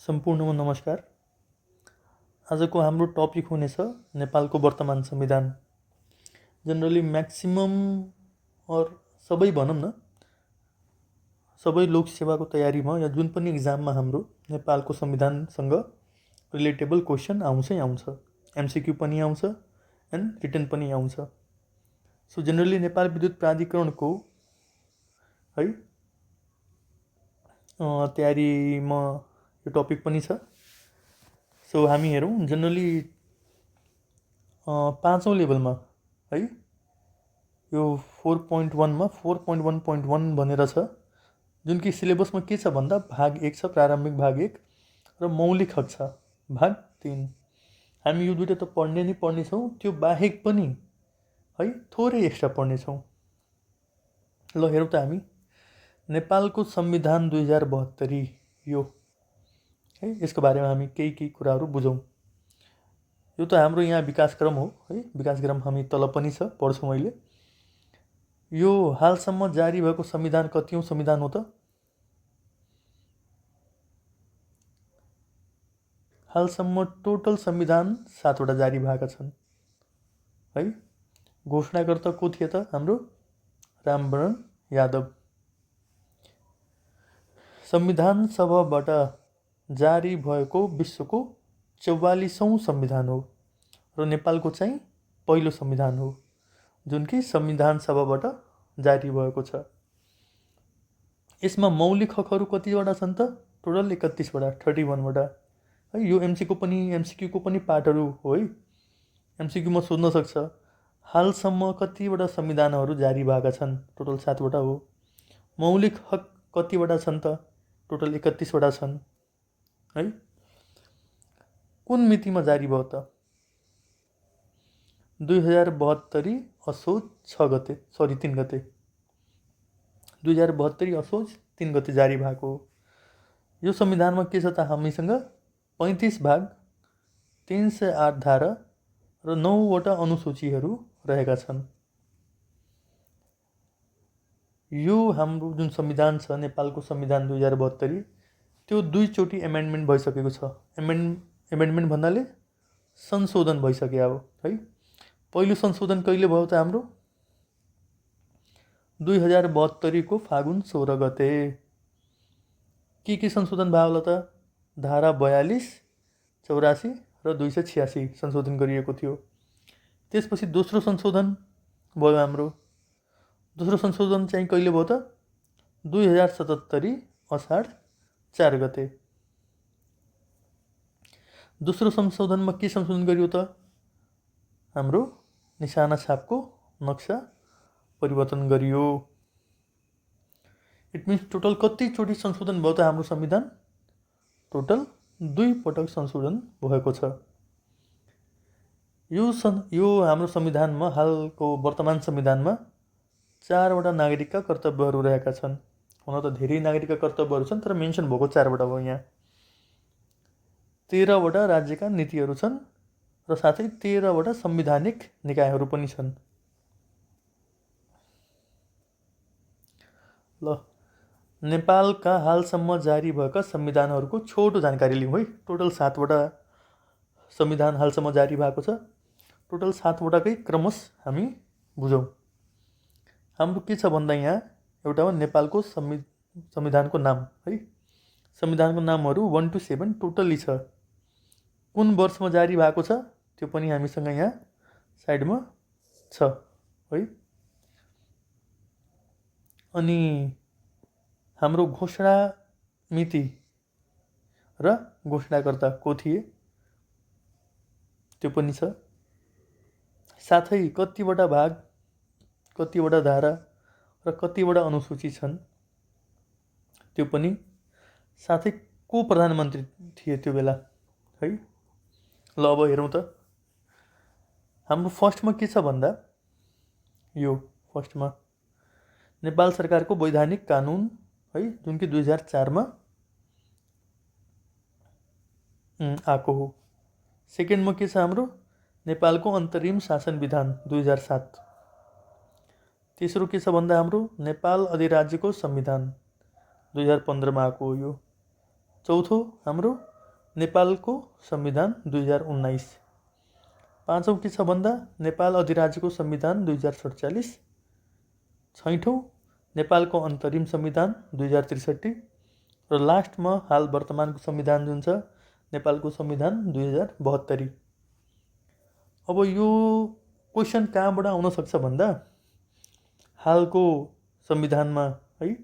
सम्पूर्णमा नमस्कार। आजको हाम्रो टपिक हुनेछ नेपालको वर्तमान संविधान। जनरली म्याक्सिमम सबै भनौँ न, सबै लोकसेवाको तयारीमा या जुन पनि इक्जाममा हाम्रो नेपालको संविधानसँग रिलेटेबल क्वेसन आउँछै आउँछ। एमसीक्यू पनि आउँछ एन्ड रिटन पनि आउँछ। सो जनरली नेपाल विद्युत प्राधिकरणको तयारीमा यो टपिक पनि छ। सो हामी हेरौँ, जनरली 5औं लेभलमा यो 4.1 मा 4.1.1 भनेर छ, जुन कि सिलेबसमा के छ भन्दा भाग 1 छ, प्रारम्भिक भाग 1, र मौलिक हक छ भाग 3। हामी यो दुईटा त पढ्ने नै पढ्नेछौँ, त्यो बाहेक पनि थोरै एक्स्ट्रा पढ्नेछौँ। ल हेरौँ त हामी नेपालको संविधान 2072 यो यसको बारेमा हामी केही कुराहरू बुझौँ। यो त हाम्रो यहाँ विकासक्रम हो विकासक्रम हामी तल पनि छ, पढ्छु मैले। यो हालसम्म जारी भएको संविधान कतिौं संविधान हो त? हालसम्म टोटल संविधान 7 वटा जारी भएका छन् घोषणाकर्ता को थिए त? हाम्रो रामवरण यादव। संविधान सभाबाट जारी भएको विश्वको 44औं संविधान हो र नेपालको चाहिँ पहिलो संविधान हो, जुन कि संविधान सभाबाट जारी भएको छ। यसमा मौलिक हकहरू कतिवटा छन् त? टोटल 31 वटा, 31 वटा। यो एमसीक्यूको पनि पार्टहरू हो एमसीक्यूमा सोध्न सक्छ, हालसम्म कतिवटा संविधानहरू जारी भएका छन्? टोटल 7 वटा हो। मौलिक हक कतिवटा छन् त? टोटल 31 वटा छन् कुन मितिमा जारी भयो त? 2072 असोज 3 गते 2072 असोज 3 गते जारी भएको हो। यो संविधानमा के छ त? हामीसँग 35 भाग, 308 धारा र 9 वटा अनुसूचीहरू रहेका छन्। यो हाम्रो जुन संविधान छ, नेपालको संविधान 2072, त्यो 2 चोटि एमेन्डमेन्ट भइसकेको छ। एमेन्डमेन्ट भन्नाले संशोधन भइसक्यो अब पहिलो संशोधन कहिले भयो त? हाम्रो 2072 को फागुन 16 गते। के संशोधन भयो होला त? धारा 42, 84 र 286 संशोधन गरिएको थियो। त्यसपछि दोस्रो संशोधन भयो हाम्रो। दोस्रो संशोधन चाहिँ कहिले भयो त? 2077 असाढ 4 गते। दोस्रो संशोधनमा के संशोधन गरियो त? हाम्रो निशाना छापको नक्सा परिवर्तन गरियो। इट मिन्स टोटल कति चोटि संशोधन भयो त हाम्रो संविधान? टोटल 2 पटक संशोधन भएको छ। यो हाम्रो संविधानमा, हालको वर्तमान संविधानमा 4 वटा नागरिकका कर्तव्यहरू रहेका छन्। हुन त धेरै नागरिकका कर्तव्यहरू छन्, तर मेन्सन भएको 4 वटा हो यहाँ। 13 वटा राज्यका नीतिहरू छन् र साथै 13 वटा संवैधानिक निकायहरू पनि छन्। ल नेपालका हालसम्म जारी भएका संविधानहरूको छोटो जानकारी लिउँ टोटल 7 वटा संविधान हालसम्म जारी भएको छ। टोटल 7 वटाकै क्रमश हामी बुझौँ। हाम्रो के छ भन्दा यहाँ एउटा हो नेपालको संविधानको नाम संविधानको नामहरू 1 to 7 टोटली छ। कुन वर्षमा जारी भएको छ त्यो पनि हामीसँग यहाँ साइडमा छ अनि हाम्रो घोषणा मिति र घोषणाकर्ता को थिए त्यो पनि छ। साथै कतिवटा भाग, कतिवटा धारा र कतिवटा अनुसूची छन् त्यो पनि। साथै को प्रधानमन्त्री थिए त्यो बेला ल अब हेरौँ त। हाम्रो फर्स्टमा के छ भन्दा यो फर्स्टमा नेपाल सरकारको वैधानिक कानुन जुन कि 2004 मा आएको हो। सेकेन्डमा के छ हाम्रो नेपालको अन्तरिम शासन विधान 2007। तेस्रो के छ भन्दा हाम्रो नेपाल अधिराज्यको संविधान 2015 मा आएको हो यो। चौथो हाम्रो नेपालको संविधान 2019। पाँचौँ के छ भन्दा नेपाल अधिराज्यको संविधान 2047। छैठौँ नेपालको अन्तरिम संविधान 2063। र लास्टमा हाल वर्तमानको संविधान जुन छ नेपालको संविधान 2072। अब यो क्वेसन कहाँबाट आउन सक्छ भन्दा हालको संविधानमा है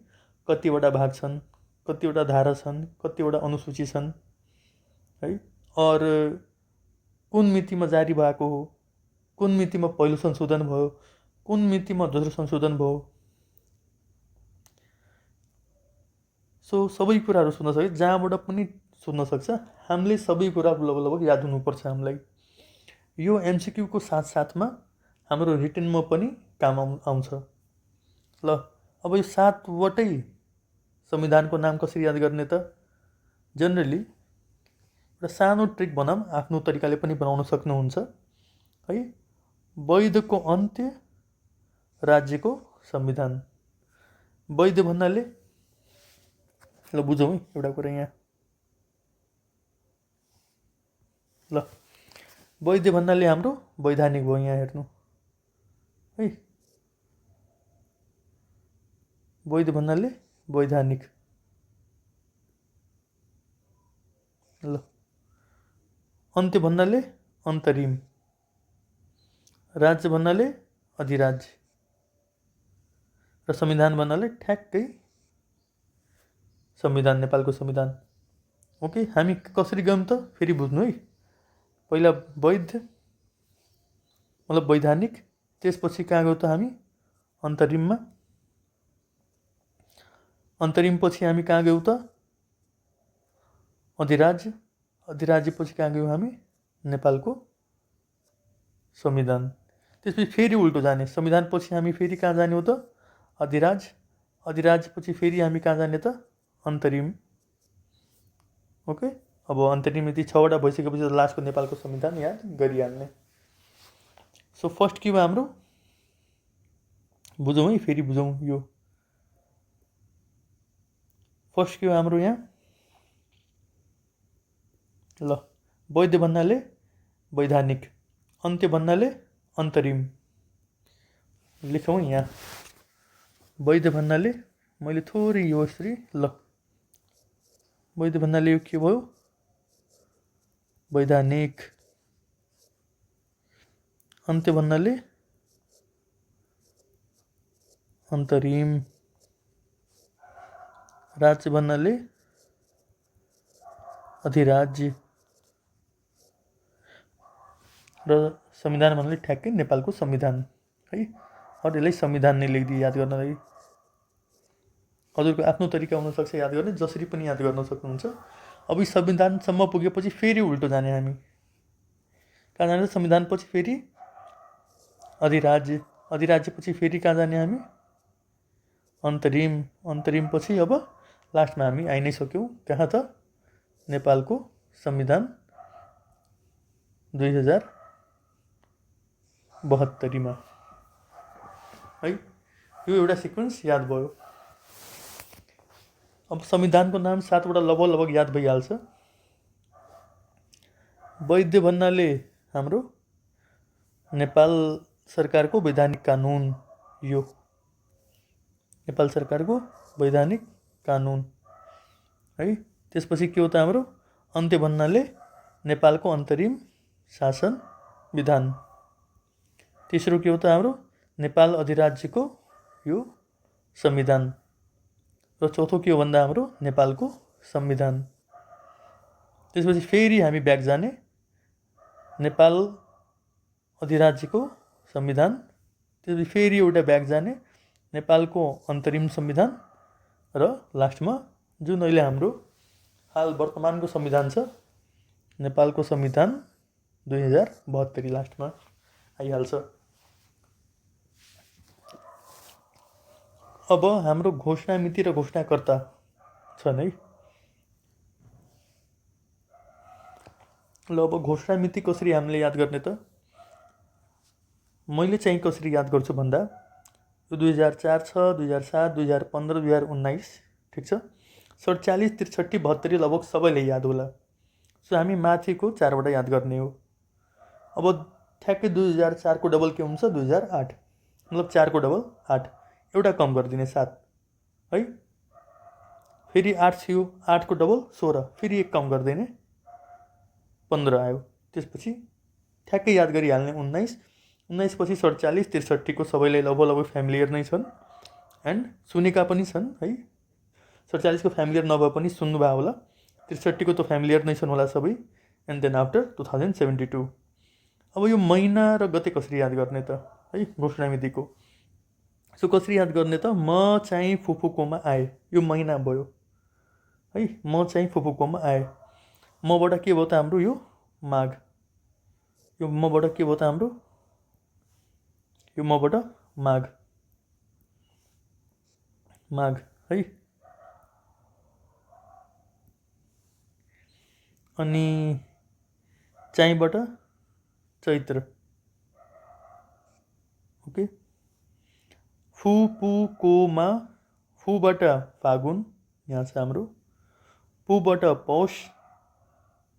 कतिवटा भाग छन्, कतिवटा धारा छन्, कतिवटा अनुसूची छन् है, और कुन मितिमा जारी भएको हो, कुन मितिमा पहिलो संशोधन भयो, कुन मितिमा दोस्रो संशोधन भयो, सो सबै कुराहरू सुन्न सक्छ, जहाँबाट पनि सुन्न सक्छ। हामीले सबै कुरा लगभग याद हुनुपर्छ हामीलाई। यो एमसिक्यूको साथसाथमा हाम्रो रिटनमा पनि काम आउँछ। ल अब यो 7वटै संविधानको नाम कसरी याद गर्ने त? जनरली एउटा सानो ट्रिक बनाऊँ, आफ्नो तरिकाले पनि बनाउन सक्नुहुन्छ है। वैधको अन्त्य, राज्यको संविधान। वैध भन्नाले ल बुझौँ है एउटा कुरा यहाँ। ल वैध भन्नाले हाम्रो वैधानिक भयो। यहाँ हेर्नु है, वैध भन्नाले वैधानिक। ल अन्त्य भन्नाले अन्तरिम, राज्य भन्नाले अधिराज्य, र संविधान भन्नाले ठ्याक्कै संविधान, नेपालको संविधान। ओके, हामी कसरी गयौँ त फेरि बुझ्नु है। पहिला वैध मतलब वैधानिक, त्यसपछि कहाँ गयौँ त हामी? अन्तरिममा। अन्तरिमपछि हामी कहाँ गयौँ त? अधिराज्य। अधिराज्यपछि कहाँ गयौँ हामी? नेपालको संविधान। त्यसपछि फेरि उल्टो जाने, संविधानपछि हामी फेरि कहाँ जाने हो त? अधिराज्य। अधिराज्यपछि फेरि हामी कहाँ जाने त? अन्तरिम। ओके, अब अन्तरिम यदि 6वटा भइसकेपछि लास्टको नेपालको संविधान याद गरिहाल्ने। सो फर्स्ट के भयो हाम्रो? बुझौँ है, फेरि बुझौँ। यो फर्स्ट के हो हाम्रो यहाँ? ल वैध भन्नाले वैधानिक, अन्त्य भन्नाले अन्तरिम। लेखौँ यहाँ वैध भन्नाले, मैले थोरै यो यसरी, ल वैध भन्नाले यो के भयो? वैधानिक। अन्त्य भन्नाले अन्तरिम। राज्य भन्नाले अधिराज्य, र संविधान भन्नाले ठ्याक्कै नेपालको संविधान है। अरूलाई संविधान नै लेखिदिए याद गर्नलाई। हजुरको आफ्नो तरिका हुनसक्छ याद गर्ने, जसरी पनि याद गर्न सक्नुहुन्छ। अब यो संविधानसम्म पुगेपछि फेरि उल्टो जाने हामी। कहाँ जाने? संविधानपछि फेरि अधिराज्य। अधिराज्यपछि फेरि कहाँ जाने हामी? अन्तरिम। अन्तरिमपछि अब लास्टमा हामी आइ नै सक्यौँ। कहाँ त? नेपालको संविधान 2072 है। यो एउटा सिक्वेन्स याद भयो। अब संविधानको नाम 7वटा लगभग याद भइहाल्छ। वैध भन्नाले हाम्रो नेपाल सरकारको वैधानिक कानुन। यो नेपाल सरकारको वैधानिक कानुन है। त्यसपछि के हो त हाम्रो? अन्त्य भन्नाले नेपालको अन्तरिम शासन विधान। तेस्रो के हो त हाम्रो? नेपाल अधिराज्यको यो संविधान। र चौथो के हो भन्दा हाम्रो नेपालको संविधान। त्यसपछि फेरि हामी ब्याक जाने, नेपाल अधिराज्यको संविधान। त्यसपछि फेरि एउटा ब्याक जाने, नेपालको अन्तरिम संविधान, र लास्टमा जुन अहिले हाम्रो हाल वर्तमानको संविधान छ नेपालको संविधान 2072 लास्टमा आइहाल्छ। अब हाम्रो घोषणा मिति र घोषणाकर्ता छन् है। ल अब घोषणा मिति कसरी हामीले याद गर्ने त? मैले चाहिँ कसरी याद गर्छु भन्दा यो 2004 छ, 2007, 2015, 2019 ठिक छ। 47, 63, 72 लगभग सबैले याद होला। सो हामी माथिको 4बाट याद गर्ने हो। अब ठ्याक्कै 2004 को डबल के हुन्छ 2008, मतलब 4 को डबल 8, एउटा कम गरिदिने 7 है। फेरि 8 थियो, 8 को डबल 16, फेरि 1 कम गरिदिने 15 आयो। त्यसपछि ठ्याक्कै याद गरिहाल्ने 19, 19 पछि 47, 63 को सबैलाई लगभग फ्यामिलियर नै छन् एन्ड सुनेका पनि छन् है। 47 को फ्यामिलियर नभए पनि सुन्नुभयो होला, 63 को त फ्यामिलियर नै छन् होला सबै। And then after 2072। अब यो महिना र गते कसरी याद गर्ने त है, घोषणाविधिको। सो कसरी याद गर्ने त, म चाहिँ फुपूकोमा आएँ, यो महिना भयो है। म चाहिँ फुपूकोमा आएँ, मबाट के भयो त हाम्रो यो माघ, यो मबाट के भयो त हाम्रो यो मबाट माघ, माघ है। अनि चाहिँबाट चैत्र, ओके। फुपूकोमा, फुबाट फागुन, यहाँ छ हाम्रो, पुबाट पौष,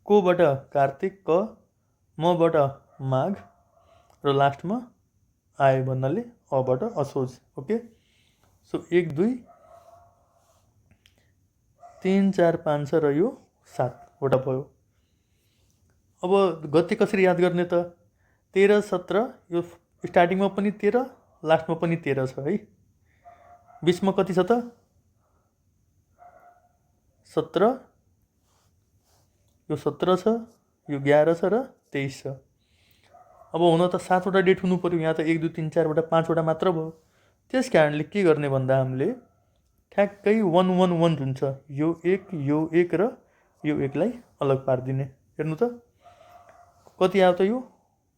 कोबाट कार्तिक क, मबाट माघ र लास्टमा आए भन्नाले अबाट असोज, ओके। सो 1 2 3 4 5 छ र यो 7वटा भयो। अब गते कसरी याद गर्ने त, 13 17, यो स्टार्टिङमा पनि 13, लास्टमा पनि 13 छ है। बिचमा कति छ त 17, यो 17 छ, यो 11 छ र 23 छ। अब हुन त 7वटा डेट हुनु पर्यो, यहाँ त 1 2 3 4बाट 5वटा मात्र भयो। त्यस कारणले के गर्ने भन्दा हामीले ठ्याक्कै 1 1 1 जुन छ, यो 1 र यो 1 लाई अलग पारिदिने। हेर्नु त कति आयो त यो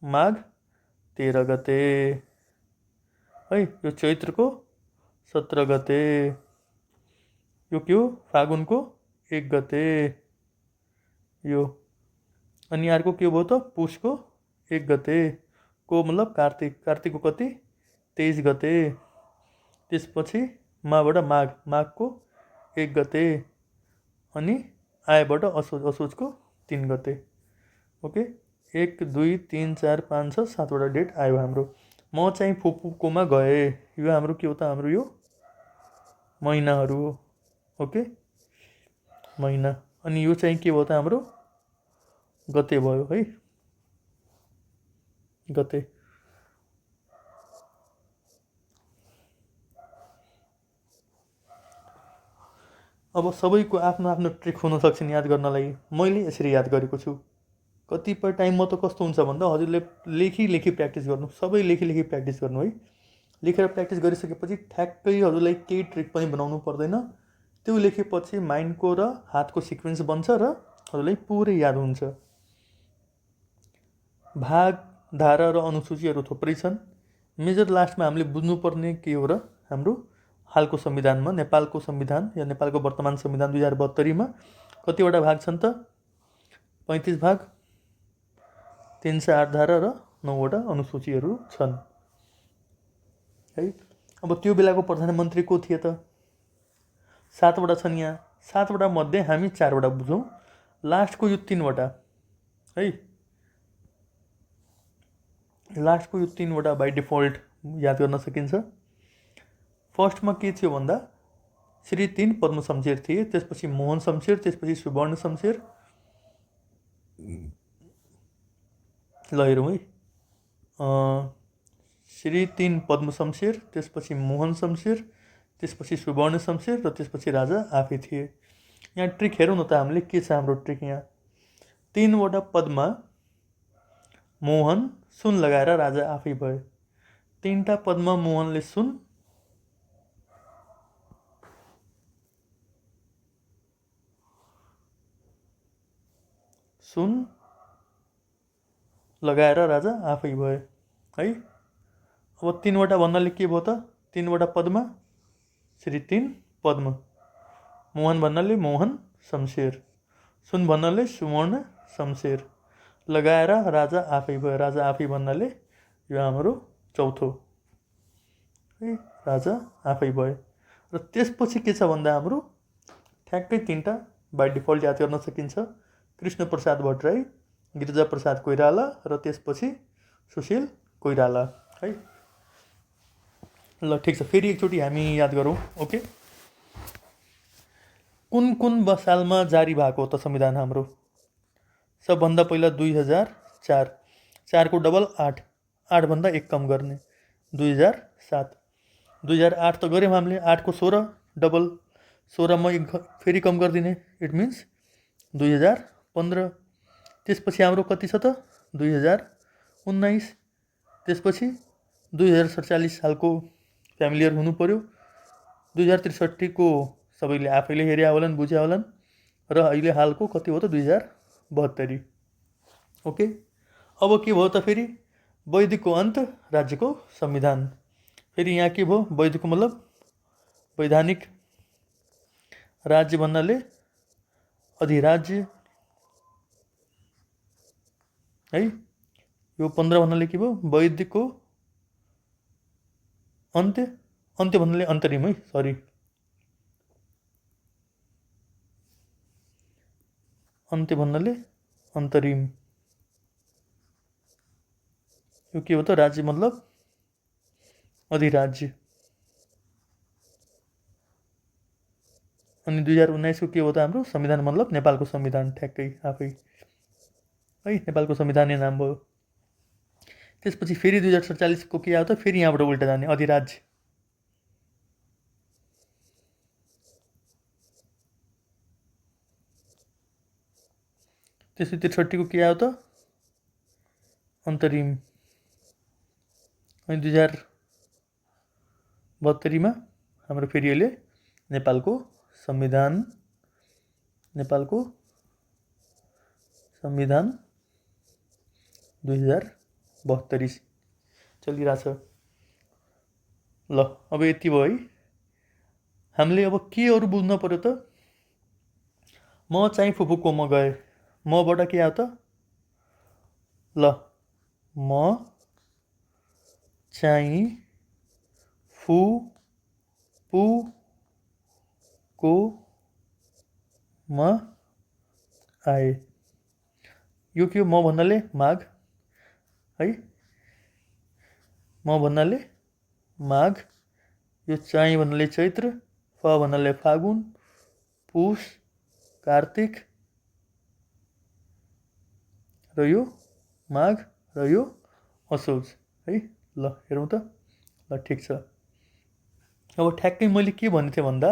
माघ 13 गते है, यो चैत्रको 17 गते, यो के हो फागुनको 1 गते, यो अनि अर्को के भयो त पुसको 1 गते, को मतलब कार्तिक, कार्तिकको कति 23 गते। त्यसपछि माबाट माघ, माघको 1 गते, अनि आएबाट असोज, असोजको 3 गते, ओके। 1 2 3 4 5 6 7वटा डेट आयो हाम्रो। म चाहिँ फुपूकोमा गएँ, यो हाम्रो के हो त हाम्रो यो महिनाहरू हो, ओके, महिना। अनि यो चाहिँ के भयो त हाम्रो गते भयो है, गते। अब सबैको आफ्नो आफ्नो ट्रिक हुनसक्छ याद गर्नलाई, मैले यसरी याद गरेको छु। कतिपय टाइममा त कस्तो हुन्छ भन्दा हजुरले लेखी प्र्याक्टिस गर्नु, सबै लेखी प्र्याक्टिस गर्नु है। लेखेर प्र्याक्टिस गरिसकेपछि ठ्याक्कै हजुरलाई केही ट्रिक पनि बनाउनु पर्दैन, त्यो लेखेपछि माइन्डको र हातको सिक्वेन्स बन्छ र हजुरलाई पुरै याद हुन्छ। भाग, धारा र अनुसूचीहरू थुप्रै छन्। मेजर लास्टमा हामीले बुझ्नुपर्ने के हो र, हाम्रो हालको संविधानमा, नेपालको संविधान या नेपालको वर्तमान संविधान 2072 मा कतिवटा भाग छन् त 35 भाग, 308 धारा र 9वटा अनुसूचीहरू छन् है। अब त्यो बेलाको प्रधानमन्त्री को थिए त, 7वटा छन् यहाँ। 7वटा मध्ये हामी 4वटा बुझौँ, लास्टको यो 3वटा है, लास्टको यो 3वटा बाई डिफल्ट याद गर्न सकिन्छ। फर्स्टमा के थियो भन्दा श्री 3 पद्म शमशेर थिए, त्यसपछि मोहन शमशेर, त्यसपछि सुवर्ण शमशेर। ल हेरौँ है, श्री 3 पद्म शमशेर, त्यसपछि मोहन शमशेर, त्यसपछि सुवर्ण शमशेर र त्यसपछि राजा आफै थिए। यहाँ ट्रिक हेरौँ न त हामीले के छ हाम्रो ट्रिक। यहाँ 3वटा पदमा मोहन सुन लगाएर राजा आफै भए, 3टा पदमा मोहनले सुन लगाएर राजा आफै भए है। अब 3वटा भन्नाले के भयो त, 3वटा पदमा श्री 3 पद्म, मोहन भन्नाले मोहन शमशेर, सुन भन्नाले सुवर्ण शमशेर, लगाएर राजा आफै भयो, राजा आफै भन्नाले यो हाम्रो चौथो है, राजा आफै भए। र त्यसपछि के छ भन्दा हाम्रो ठ्याक्कै 3टा बाई डिफल्ट याद गर्न सकिन्छ। कृष्णप्रसाद भट्टराई, गिरिजाप्रसाद कोइराला र त्यसपछि सुशील कोइराला है। ल ठिक छ, फेरि एकचोटि हामी याद गरौँ। ओके, कुन कुन सालमा जारी भएको हो त संविधान हाम्रो? सबभन्दा पहिला 2004, 4को डबल 8, 8भन्दा 1 कम गर्ने 2007, 2008 त गऱ्यौँ हामीले, 8को 16 डबल 16मा 1 फेरि कम गरिदिने, इट मिन्स 2015। त्यसपछि हाम्रो कति छ त 2019। त्यसपछि 2047 सालको फ्यामिलियर हुनु पर्यो। 2063को सबैले आफैले हेर्या होलान्, बुझ्या होलान्। र अहिले हालको कति हो त 2072। ओके, अब के भयो त फेरि वैदिकको अन्त, राज्यको संविधान। फेरि यहाँ के भयो, वैदिकको मतलब वैधानिक, राज्य भन्नाले अधिराज्य है। यो 15 भन्नाले के भयो, वैदिकको अन्त्य, अन्त्य भन्नाले अन्तरिम है, सरी, अन्त्य भन्नाले अन्तरिम। यो के हो त, राज्य मतलब अधिराज्य। अनि 2019को के हो त हाम्रो संविधान मतलब नेपालको संविधान ठ्याक्कै आफै है, नेपालको संविधान नाम भयो। त्यसपछि फेरि 2047को के आयो त, फेरि यहाँबाट उल्टा जाने अधिराज्य। त्यसपछि 63को के आयो त, अन्तरिम। अनि 2072मा हाम्रो फेरि अहिले नेपालको संविधान, नेपालको संविधान 2072 चलिरहेछ। ल अब यति भयो है। हामीले अब के अरू बुझ्न पर्यो त, म चाहिँ फुपूकोमा गएँ, मबाट के आयो त, ल म चाहिँ फुपूकोमा आए। यो के हो, म भन्नाले माघ है, म भन्नाले माघ, यो चाहिँ भन्नाले चैत्र, फ भन्नाले फागुन, पुष, कार्तिक, र यो माघ, र यो असोज है। ल हेरौँ त, ल ठिक छ। अब ठ्याक्कै मैले के भनेको थिएँ भन्दा,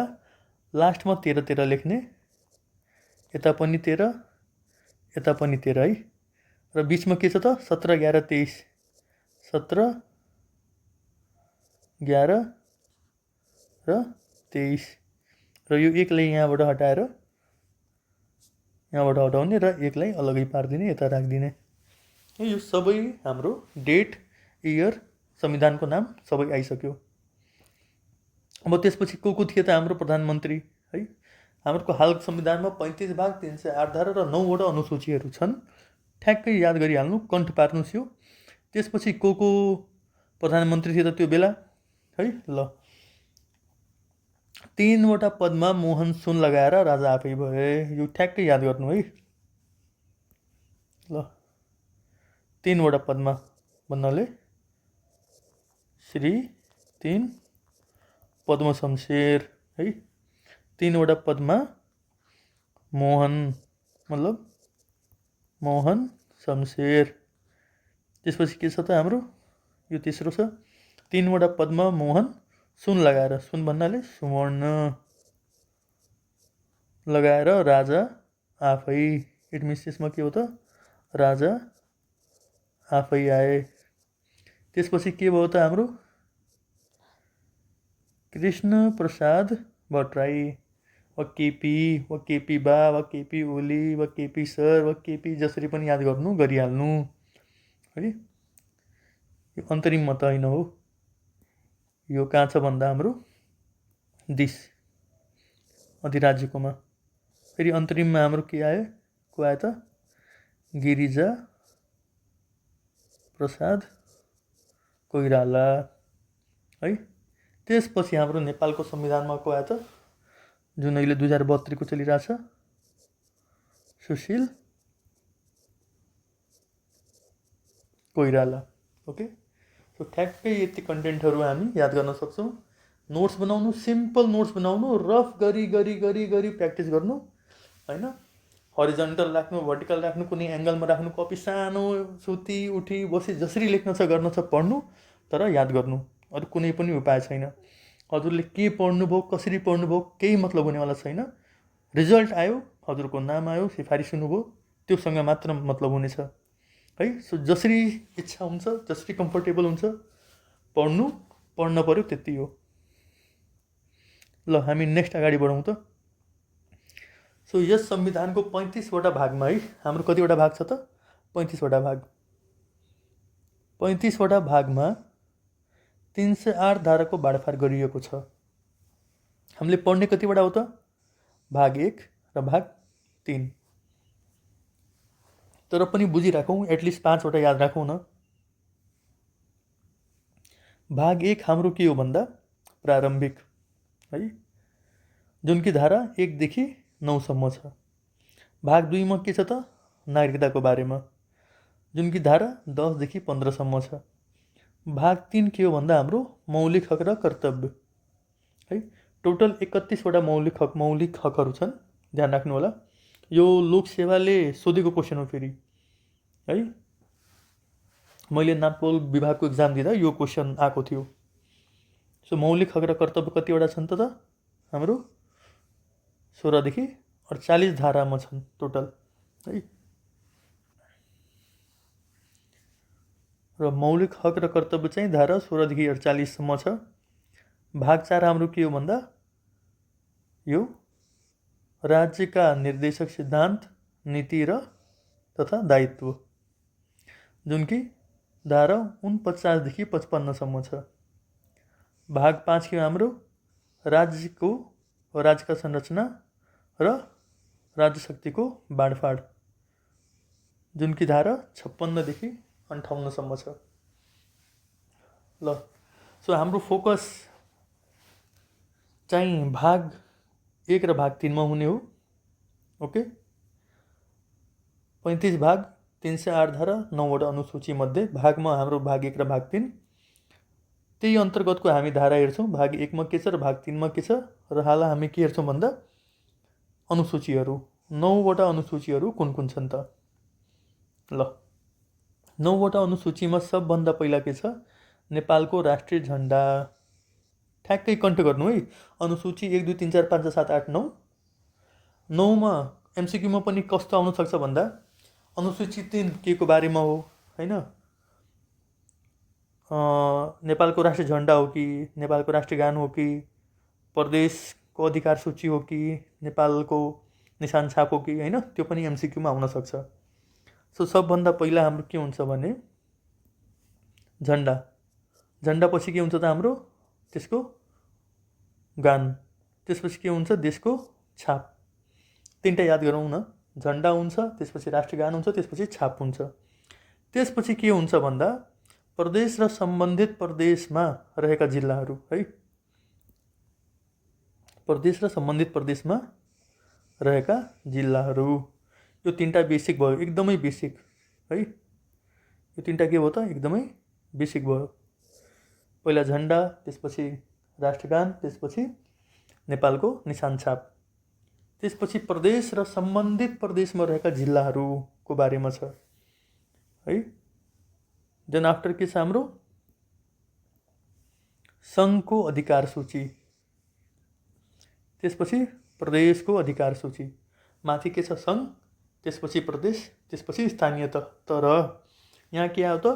लास्टमा 13 लेख्ने, यता पनि 13, यता पनि 13 है। र बिचमा के छ त 17, 11, 23, 17, 11 र 23। र यो 1लाई यहाँबाट हटाएर यहाँबाट हटाउने र 1लाई अलगै पारिदिने, यता राखिदिने। यो सबै हाम्रो डेट, इयर, संविधानको नाम सबै आइसक्यो। अब त्यसपछि को थिए त हाम्रो प्रधानमन्त्री है। हाम्रो हालको संविधानमा 35 भाग 308 धारा र 9वटा अनुसूचीहरू छन्। ठ्याक्कै याद गरिहाल्नु, कण्ठ पार्नुहोस् यो। त्यसपछि को प्रधानमन्त्री थिए त त्यो बेला है। ल 3वटा पदमा मोहन सुन लगाएर राजा आफै भए, यो ठ्याक्कै याद गर्नु है। ल 3वटा पदमा भन्नाले श्री 3 पद्म शमशेर है। 3वटा पदमा मोहन मतलब मोहन शमशेर। त्यसपछि के छ त हाम्रो, यो तेस्रो छ, 3वटा पदमा मोहन सुन लगाएर, सुन भन्नाले सुवर्ण लगाएर राजा आफै, इट मिन्स त्यसमा के हो त, राजा आफै आए। त्यसपछि के भयो त हाम्रो कृष्णप्रसाद भट्टराई, वा केपी, वा केपी बा, वा केपी ओली, वा केपी सर, वा केपी, जसरी पनि याद गर्नु गरिहाल्नु है। यो अन्तरिममा त होइन हो, यो कहाँ छ भन्दा हाम्रो दिस अधिराज्यकोमा। फेरि अन्तरिममा हाम्रो के आयो, को आयो त, गिरिजा प्रसाद कोइराला है। त्यसपछि हाम्रो नेपालको संविधानमा को आयो त, जुन अहिले 2072को चलिरहेछ, सुशील कोइराला। ओके, सो ठ्याक्कै यति कन्टेन्टहरू हामी याद गर्न सक्छौँ। नोट्स बनाउनु, सिम्पल नोट्स बनाउनु, रफ गरी गरी गरी गरी प्र्याक्टिस गर्नु होइन। हरिजन्टल राख्नु, भर्टिकल राख्नु, कुनै एङ्गलमा राख्नु, कपी सानो सुती उठी बसी जसरी लेख्न छ गर्न छ पढ्नु, तर याद गर्नु, अरू कुनै पनि उपाय छैन। हजुरले के पढ्नुभयो, कसरी पढ्नुभयो केही मतलब हुनेवाला छैन। रिजल्ट आयो, हजुरको नाम आयो, सिफारिस हुनुभयो, त्योसँग मात्र मतलब हुनेछ है। सो जसरी इच्छा हुन्छ, जसरी कम्फर्टेबल हुन्छ पढ्न पऱ्यो, त्यति हो। ल हामी नेक्स्ट अगाडि बढौँ त। सो यस संविधानको 35वटा भागमा है, हाम्रो कतिवटा भाग छ त? 35वटा भाग। 35वटा भागमा 308 धाराको बाँडफाँड गरिएको छ। हामीले पढ्ने कतिवटा हो त? भाग 1 र भाग 3। तर पनि बुझिराखौँ, एटलिस्ट 5वटा याद राखौँ न। भाग 1 हाम्रो के हो भन्दा प्रारम्भिक है, जुन कि धारा 1 देखि 9 सम्म छ। भाग 2 मा के छ त? नागरिकताको बारेमा, जुन कि धारा 10 देखि 15 सम्म छ। भाग 3 के हो भन्दा हाम्रो मौलिक हक र कर्तव्य है। टोटल 31वटा मौलिक हकहरू छन्, ध्यान राख्नु होला। यो लोकसेवाले सोधेको क्वेसन हो फेरि है। मैले नाप्तोल विभागको एक्जाम दिँदा यो क्वेसन आएको थियो। सो मौलिक हक र कर्तव्य कतिवटा छन् त? हाम्रो 16 देखि 48 धारामा छन् टोटल है। र मौलिक हक र कर्तव्य चाहिँ धारा 16 देखि 48 सम्म छ। भाग 4 हाम्रो के हो भन्दा यो राज्यका निर्देशक सिद्धान्त, नीति र तथा दायित्व, जुन कि धारा 49 देखि 55 सम्म छ। भाग 5 के हाम्रो राज्यका संरचना र राज्य शक्तिको बाँडफाँड, जुन कि धारा 56 देखि 58 सम्म छ। ल सो हाम्रो फोकस चाहिँ भाग 1 र भाग 3 मा हुने हो। ओके, 35 भाग, 308 धारा, 9वटा अनुसूची मध्ये भागमा हाम्रो भाग 1 र भाग 3, त्यही अन्तर्गतको हामी धारा हेर्छौँ। भाग 1 मा के छ र भाग 3 मा के छ, र हाल हामी के हेर्छौँ भन्दा अनुसूचीहरू। 9वटा अनुसूचीहरू कुन कुन छन् त? ल 9वटा अनुसूचीमा सबभन्दा पहिला के छ? नेपालको राष्ट्रिय झन्डा। ठ्याक्कै कन्ट गर्नु है। अनुसूची 1 2 3 4 5 6 7 8 9। 9मा एमसिक्यूमा पनि कस्तो आउन सक्छ भन्दा अनुसूची 3 के को बारेमा हो हैन? नेपालको राष्ट्रिय झन्डा हो कि, नेपालको राष्ट्रिय गान हो कि, प्रदेशको अधिकार सूची हो कि, नेपालको निशान छाप हो कि हैन? त्यो पनि एमसिक्यूमा आउन सक्छ। सो सबभन्दा पहिला हाम्रो के हुन्छ भने झन्डा। झन्डा पछि के हुन्छ त हाम्रो? त्यसको गान। त्यसपछि के हुन्छ? देशको छाप। 3टा याद गरौँ न। झन्डा हुन्छ, त्यसपछि राष्ट्रिय गान हुन्छ, त्यसपछि छाप हुन्छ। त्यसपछि के हुन्छ भन्दा प्रदेश र सम्बन्धित प्रदेशमा रहेका जिल्लाहरू है। प्रदेश र सम्बन्धित प्रदेशमा रहेका जिल्लाहरू, यो 3टा बेसिक भयो, एकदमै बेसिक है। यो 3टा के भयो त? एकदमै बेसिक भयो। पहिला झन्डा, त्यसपछि राष्ट्रिय गान, त्यसपछि नेपालको निशान छाप, त्यसपछि प्रदेश र सम्बन्धित प्रदेशमा रहेका जिल्लाहरूको बारेमा छ है। देन आफ्टर के छ हाम्रो? सङ्घको अधिकार सूची, त्यसपछि प्रदेशको अधिकार सूची। माथि के छ? सङ्घ, त्यसपछि प्रदेश, त्यसपछि स्थानीय तह। तर यहाँ के आयो त?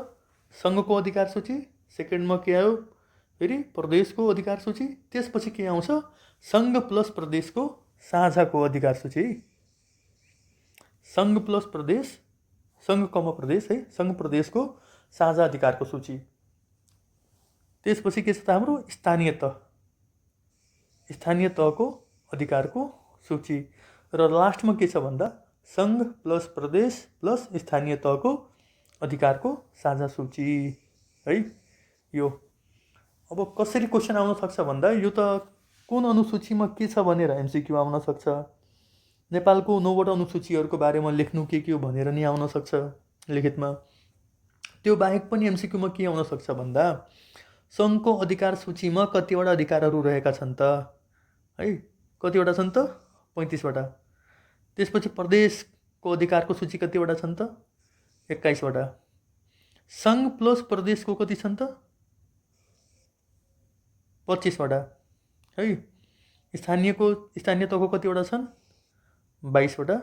सङ्घको अधिकार सूची, सेकेन्डमा के आयो? फेरि प्रदेशको अधिकार सूची, त्यसपछि के आउँछ? सङ्घ प्लस प्रदेशको साझाको अधिकार सूची। सङ्घ प्लस प्रदेश, सङ्घ कम प्रदेश है, सङ्घ प्रदेशको साझा अधिकारको सूची। त्यसपछि के छ त हाम्रो? स्थानीय तह, स्थानीय तहको अधिकारको सूची। र लास्टमा के छ भन्दा सङ्घ प्लस प्रदेश प्लस स्थानीय तहको अधिकारको साझा सूची है। यो अब कसरी क्वेसन आउन सक्छ भन्दा यो त कुन अनुसूचीमा के छ भनेर एमसिक्यू आउन सक्छ। नेपालको 9वटा अनुसूचीहरूको बारेमा लेख्नु के हो भनेर नि आउन सक्छ लिखितमा। त्यो बाहेक पनि एमसिक्यूमा के आउन सक्छ भन्दा सङ्घको अधिकार सूचीमा कतिवटा अधिकारहरू रहेका छन् त है, कतिवटा छन् त 35वटा। त्यसपछि प्रदेशको अधिकारको सूची कतिवटा छन् त 21वटा। सङ्घ प्लस प्रदेशको कति छन् त 25वटा है। स्थानीय तहको कतिवटा छन् 22वटा।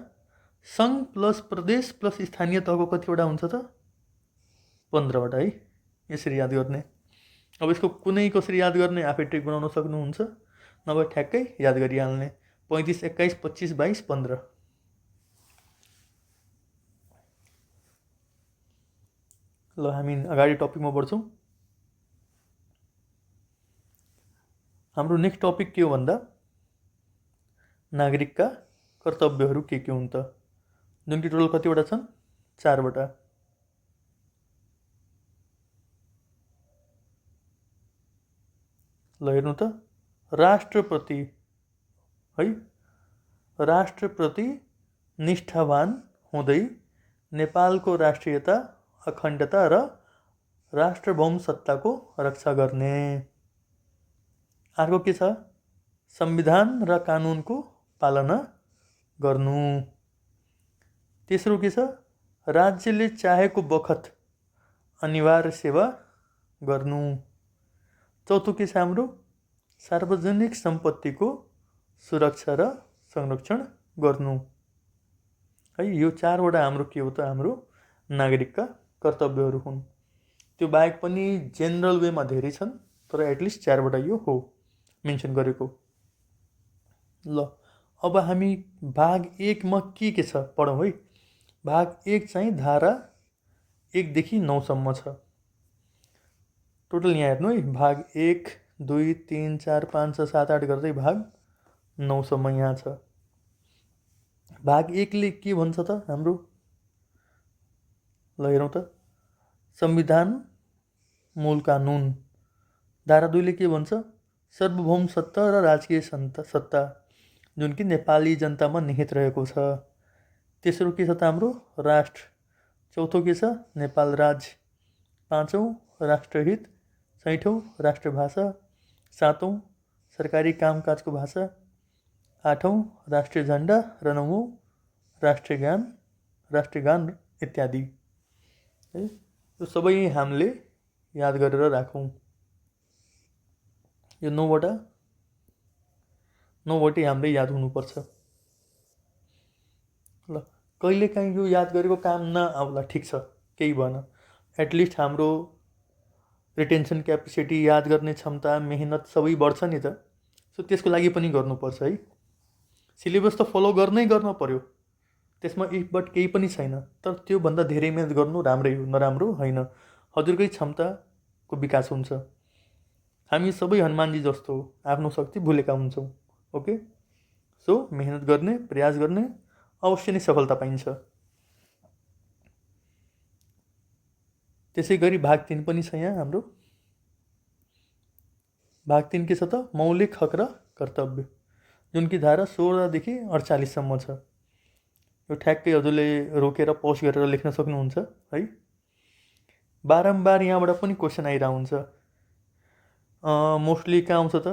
सङ्घ प्लस प्रदेश प्लस स्थानीय तहको कतिवटा हुन्छ त 15वटा है। यसरी याद गर्ने। अब यसको कुनै कसरी याद गर्ने आफै ट्रिक बनाउन सक्नुहुन्छ, नभए ठ्याक्कै याद गरिहाल्ने। 35, 21, 25, 22, 15। ल हामी अगाडि टपिकमा बढ्छौँ। हाम्रो नेक्स्ट टपिक के हो भन्दा नागरिकका कर्तव्यहरू के हुन् त, जुन कि टोटल कतिवटा छन् 4वटा। ल हेर्नु त, राष्ट्रप्रति है, राष्ट्रप्रति निष्ठावान हुँदै नेपालको राष्ट्रियता, अखण्डता र राष्ट्रभौम सत्ताको रक्षा गर्ने। अर्को के छ, संविधान र कानुनको पालना गर्नु। तेस्रो के छ, राज्यले चाहेको बखत अनिवार्य सेवा गर्नु। चौथो के छ हाम्रो, सार्वजनिक सम्पत्तिको सुरक्षा र संरक्षण गर्नु है। यो 4वटा हाम्रो के हो त, हाम्रो नागरिकका कर्तव्यहरू हुन्। त्यो बाहेक पनि जेनरल वेमा धेरै छन्, तर एटलिस्ट 4वटा यो हो मेन्सन गरेको। ल अब हामी भाग 1मा के छ पढौँ है। भाग 1 चाहिँ धारा 1 देखि 9 सम्म छ। टोटल यहाँ हेर्नु है, भाग 1, 2, 3, 4, 5, 6, 7, 8 गर्दै भाग 9 सम्म यहाँ छ। भाग 1ले के भन्छ त हाम्रो, ल हेरौँ त, संविधान मूल कानुन। धारा 2ले के भन्छ, सार्वभौम सत्ता र राजकीय सत्ता जुन कि नेपाली जनतामा निहित रहेको छ। तेस्रो के छ त हाम्रो, राष्ट्र। चौथो के छ, नेपाल राज्य। 5औँ राष्ट्रहित। 6औँ राष्ट्रभाषा। 7औँ सरकारी कामकाजको भाषा। 8औँ राष्ट्रिय झन्डा र 9औँ राष्ट्रिय गान इत्यादि है। यो सबै हामीले याद गरेर राखौँ। यो 9वटा हामीले याद हुनुपर्छ। ल कहिलेकाहीँ यो याद गरेको काम नआउला, ठिक छ, केही भएन। एटलिस्ट हाम्रो रिटेन्सन क्यापेसिटी, याद गर्ने क्षमता, मेहनत सबै बढ्छ नि त। सो त्यसको लागि पनि गर्नुपर्छ है। सिलेबस त फलो गर्नै गर्न पर्यो, त्यसमा इफ बट केही पनि छैन। तर त्योभन्दा धेरै मेहनत गर्नु राम्रै हो, नराम्रो होइन। हजुरकै क्षमताको विकास हुन्छ। हामी सबै हनुमानजी जस्तो हो, आफ्नो शक्ति भुलेका हुन्छौँ। ओके, सो मेहनत गर्ने, प्रयास गर्ने, अवश्य नै सफलता पाइन्छ। त्यसै गरी भाग 3 पनि छ यहाँ हाम्रो। भाग 3 के छ त, मौलिक हक र कर्तव्य, जुन कि धारा 16 देखि 48 सम्म छ। यो ठ्याक्कै हजुरले रोकेर पज गरेर लेख्न सक्नुहुन्छ है। बारम्बार यहाँबाट पनि क्वेसन आइरहेको हुन्छ। मोस्टली कहाँ आउँछ त,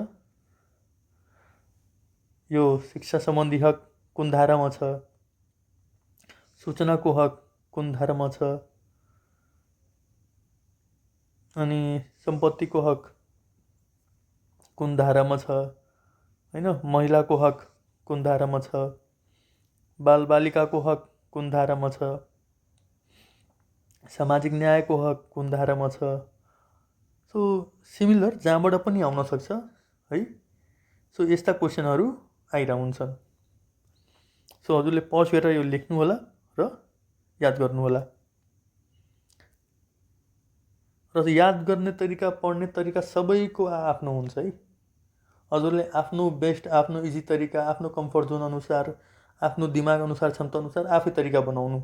यो शिक्षा सम्बन्धी हक कुन धारामा छ, सूचनाको हक कुन धारामा छ, अनि सम्पत्तिको हक कुन धारामा छ हैन, महिलाको हक कुन धारामा छ, बालबालिकाको हक कुन धारामा छ, सामाजिक न्यायको हक कुन धारामा छ। सो सिमिलर जहाँबाट पनि आउन सक्छ है। सो यस्ता क्वेसनहरू आइरह हुन्छन्। सो हजुरले पज गरेर यो लेख्नु होला र याद गर्नु होला। र याद गर्ने तरिका, पढ्ने तरिका सबैको आफ्नो हुन्छ है। हजुरले आफ्नो बेस्ट, आफ्नो इजी तरिका, आफ्नो कम्फर्ट जोन अनुसार, आफ्नो दिमाग अनुसार, क्षमता अनुसार आफै तरिका बनाउनु।